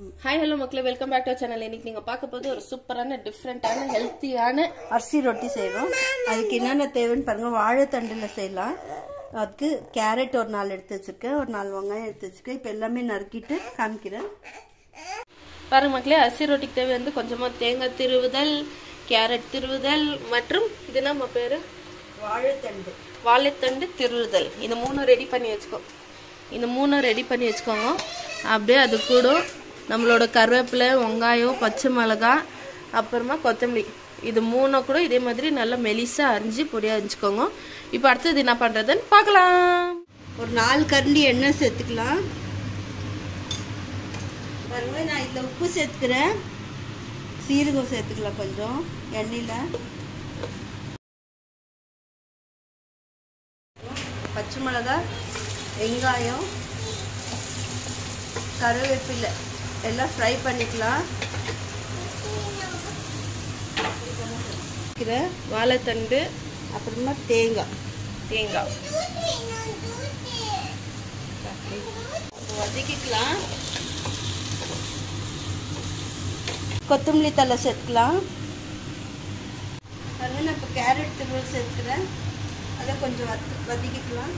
Hi, hello மக்களே, welcome back to channel. இன்னைக்கு நீங்க பார்க்க போது ஒரு சூப்பரான டிஃபரண்டான ஹெல்த்தியான அரிசி ரொட்டி செய்றோம். அதுக்கு என்னென்ன தேவைன்னு பாருங்க. வாழைத்தண்டுல செய்யலாம். அதுக்கு கேரட் ஒரு 4 எடுத்து வச்சிருக்கேன், ஒரு 4 வெங்காயம் எடுத்து வச்சிருக்கேன். இப்போ எல்லாமே நறுக்கிட்டு காமிக்கிறேன். பாருங்க மக்களே, அரிசி ரொட்டிக்கு தேவை வந்து கொஞ்சமா தேங்காய் திருவுதல், கேரட் திருவுதல் மற்றும் இது நம்ம பேரு வாழைத்தண்டு திருவுதல். இந்த 3 ரெடி பண்ணி வச்சுக்கோங்க. அப்படியே அது கூட நம்மளோட கருவேப்பிலை, வெங்காயம், பச்சை மிளகாய், அப்புறமா கொத்தமல்லி, இது 3 கூட இதே மாதிரி நல்லா மெலிசா அரிஞ்சு பொடியா அரிஞ்சுக்கோங்க. இப்போ அடுத்தது என்ன பண்றதுன்னு பார்க்கலாம். ஒரு 4 கரண்டி எண்ணெய் சேர்த்துக்கலாம். பாருங்க, நான் இதுல உப்பு சேர்த்துக்கிறேன். சீரகம் சேர்த்துக்கலாம் கொஞ்சம் எண்ணெயில. பச்சை மிளகாய், வெங்காயம், கருவேப்பிலை எல்லாம் ஃப்ரை பண்ணிக்கலாம். வாழைத்தண்டு, அப்புறமா தேங்காய் வதக்கிக்கலாம். கொத்தமல்லி தழை சேர்த்துக்கலாம். நான் இப்போ கேரட் துருவல் சேர்த்துக்கிறேன். அதை கொஞ்சம் வதக்கிக்கலாம்.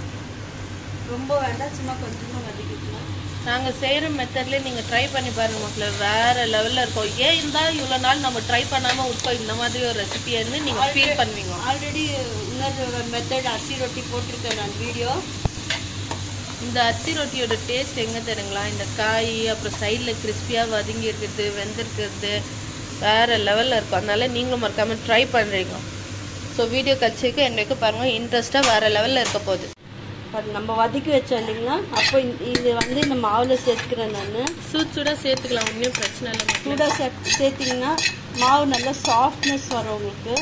ரொம்ப வேண்டாம், சும்மா கொஞ்சமாக வதக்கிக்கலாம். நாங்க செய்யற மெத்தட்ல நீங்க ட்ரை பண்ணி பாருங்க மக்களே, வேற லெவல்ல இருக்கும். ஏன் இருந்தாலும் இவ்வளவு நாள் நம்ம ட்ரை பண்ணாம விட்டோம் இந்த மாதிரி ஒரு ரெசிபின்னு நீங்க ஃபீல் பண்ணுவீங்க. ஆல்ரெடி இன்னொரு மெத்தட் அரிசி ரொட்டி போட்டிருக்கேன் நான் வீடியோ. இந்த அரிசி ரொட்டியோட டேஸ்ட் எங்க தெரியுங்களா, இந்த காய் அப்புறம் சைடில் கிறிஸ்பியாக வதங்கி இருக்கிறது, வெந்திருக்கிறது வேற லெவலில் இருக்கும். அதனால நீங்களும் மறக்காம ட்ரை பண்ணுறீங்க. ஸோ வீடியோ கட்சிக்கு என்னைக்கு பாருங்க, இன்ட்ரெஸ்ட்டாக வேற லெவலில் இருக்க போகுது. நம்ம வதக்கி வச்சோம் இல்லைங்களா, அப்போ இது வந்து இந்த மாவில் சேர்த்துக்கிறேன். நான் சூடாக சேர்த்துக்கலாம், ஒன்றும் பிரச்சனை இல்லை. சூடாக சேர்த்திங்கன்னா மாவு நல்லா சாஃப்ட்னஸ் வரும், உங்களுக்கு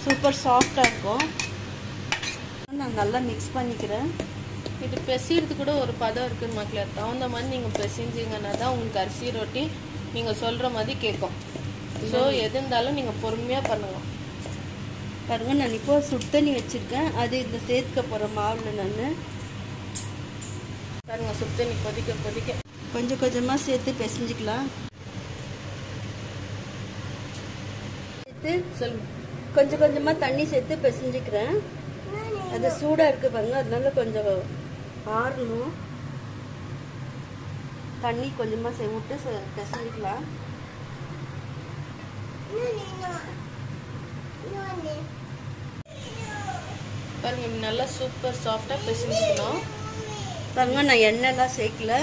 சூப்பர் சாஃப்டாக இருக்கும். நான் நல்லா மிக்ஸ் பண்ணிக்கிறேன். இது பெசிறது கூட ஒரு பதம் இருக்குன்னு மக்களே, தகுந்த மாதிரி நீங்கள் பெசிஞ்சிங்கன்னா தான் உங்களுக்கு அரிசி ரொட்டி நீங்கள் சொல்கிற மாதிரி கேட்கும். ஸோ எது இருந்தாலும் நீங்கள் பொறுமையாக பண்ணுங்க. பாருங்க, நான் இப்போ சுடு தண்ணி வச்சிருக்கேன், அது இந்த சேர்த்துக்க போகிற மாவில். நான் பாருங்க, சுடு தண்ணி கொதிக்க கொஞ்சம் கொஞ்சமாக சேர்த்து பிசைஞ்சிக்கலாம். சேர்த்து கொஞ்சம் கொஞ்சமாக தண்ணி சேர்த்து பிசைஞ்சிக்கிறேன். அது சூடாக இருக்குது பாருங்க, அதனால கொஞ்சம் ஆறணும். தண்ணி கொஞ்சமாக விட்டு பிசைஞ்சிக்கலாம். பாருங்க, நல்லா சூப்பர் சாஃப்டாக பிசைஞ்சிக்கணும். பாருங்க, நான் எண்ணெய்லாம் சேர்க்கல,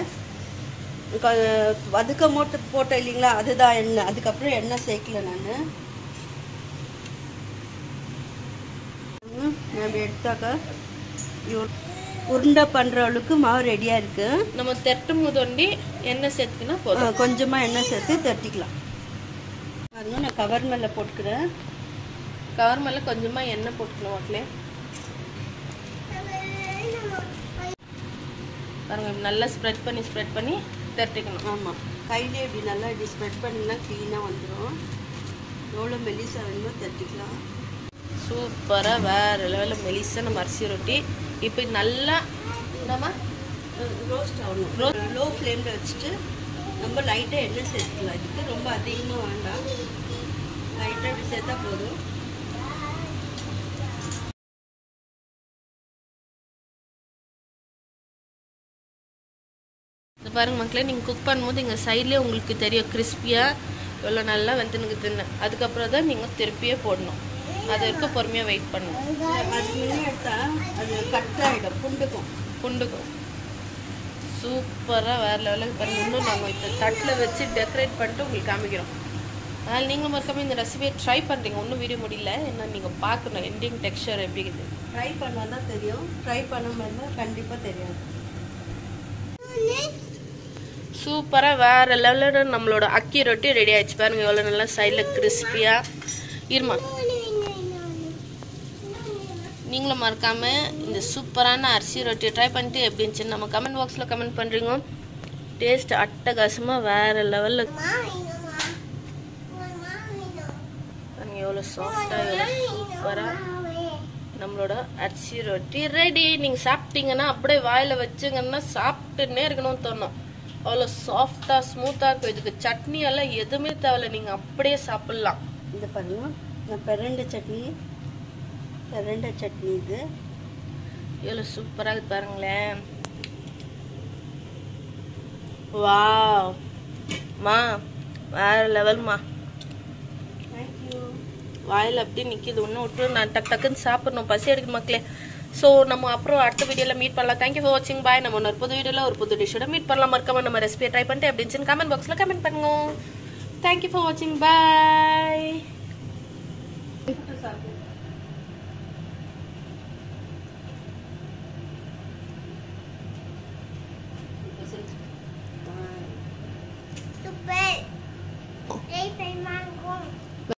வதக்க போட்டேன் இல்லைங்களா, அதுதான் எண்ணெய். அதுக்கப்புறம் எண்ணெய் சேர்க்கல. நான் நம்ம எடுத்தாக்கா உருண்டை பண்ணுற அளவுக்கு மாவு ரெடியாக இருக்கு. நம்ம தட்டும் முதொண்டி எண்ணெய் சேர்த்துக்கினா போதும். கொஞ்சமாக எண்ணெய் சேர்த்து தட்டிக்கலாம். பாருங்க, நான் கவர் மேலே போட்டுக்கிறேன். கவர் மேலே கொஞ்சமாக எண்ணெய் போட்டுக்கணும் மக்களே. பாருங்க, நல்லா ஸ்ப்ரெட் பண்ணி தட்டிக்கணும். ஆமாம், கையிலே இப்படி நல்லா இப்படி ஸ்ப்ரெட் பண்ணிங்கன்னா க்ளீனாக வந்துடும். எவ்வளோ மெலிசா வேணுமோ தட்டிக்கலாம். சூப்பராக வேற லெவலில் மெலிசா நம்ம அரிசி ரொட்டி. இப்போ நல்லா நம்ம ரோஸ்ட் ஆகணும். லோ ஃப்ளேமில் வச்சுட்டு ரொம்ப லைட்டாக எண்ணெய் சேர்த்துக்கலாம். இதுக்கு ரொம்ப அதிகமாக வேண்டாம், லைட்டாக இப்படி சேர்த்தா போதும். பாருங்க மக்களே, நீங்கள் குக் பண்ணும்போது இங்கே சைட்லேயே உங்களுக்கு தெரியும் கிறிஸ்பியாக எவ்வளோ நல்லா வெந்துனுக்கு தின்னு. அதுக்கப்புறம் தான் நீங்கள் திருப்பியே போடணும். அது வரைக்கும் பொறுமையாக வெயிட் பண்ணணும். அது முன்னே எடுத்தால் அது கட் ஆகிடும், புண்டுக்கும். சூப்பராக வேறு லெவலுக்கு பாருங்க. இன்னும் நாங்கள் இந்த தட்டில் வச்சு டெக்கரேட் பண்ணிட்டு உங்களுக்கு காமிக்கிறோம். அதனால் நீங்களும் மறக்காம இந்த ரெசிபியை ட்ரை பண்ணுறீங்க. ஒன்றும் வீடியோ முடியல, என்ன நீங்கள் பார்க்கணும் எண்டிங் டெக்ஸ்சர் எப்படி இருக்குது. ட்ரை பண்ணால் தான் தெரியும், ட்ரை பண்ணாமல் இருந்தால் கண்டிப்பாக தெரியாது. சூப்பராக வேறு லெவலில் நம்மளோட அக்கி ரொட்டி ரெடி ஆயிடுச்சு. பாருங்க எவ்வளோ நல்லா சைடில் கிறிஸ்பியாக இருமா. நீங்களும் மறக்காமல் இந்த சூப்பரான அரிசி ரொட்டியை ட்ரை பண்ணிட்டு எப்படி இருந்துச்சுன்னு நம்ம கமெண்ட் பாக்ஸில் கமெண்ட் பண்ணுறீங்க. டேஸ்ட் அட்டகாசமாக வேறு லெவலில். பாருங்க எவ்வளோ சாஃப்டாக எவ்வளோ சூப்பராக நம்மளோட அரிசி ரொட்டி ரெடி. நீங்கள் சாப்பிட்டீங்கன்னா அப்படியே வாயில் வச்சுங்கன்னா சாப்பிட்டுன்னே இருக்கணும்னு தோணும். அவ்வளோ சாஃப்டா ஸ்மூத்தா இருக்கும். இதுக்கு சட்னி எல்லாம் எதுவுமே தேவையில்ல, நீங்க அப்படியே சாப்பிடலாம். இது பாருங்க, நான் பெரண்டை சட்னி இது எவ்வளோ சூப்பரா இருக்கு பாருங்களேன். வாவ் மா, வேற லெவல்மா. தேங்க்யூ. வாயில் அப்படியே நிற்கிது, ஒன்று விட்டு நான் டக்குன்னு சாப்பிடணும், பசி எடுக்குது மக்களே. ஸோ நம்ம அப்புறம் அடுத்த வீடியோவில் மீட் பண்ணலாம். தேங்க்யூ ஃபார் வாட்சிங். பாய். நம்ம ஒரு புது வீடியோவில் ஒரு புது டிஷ்ஷோட மீட் பண்ணலாம். மறக்காம நம்ம ரெசிபியை ட்ரை பண்ணிட்டு அப்படின்னு கமெண்ட் பாக்ஸில் கமெண்ட் பண்ணுங்க. தேங்க்யூ ஃபார் வாட்சிங். பாய்.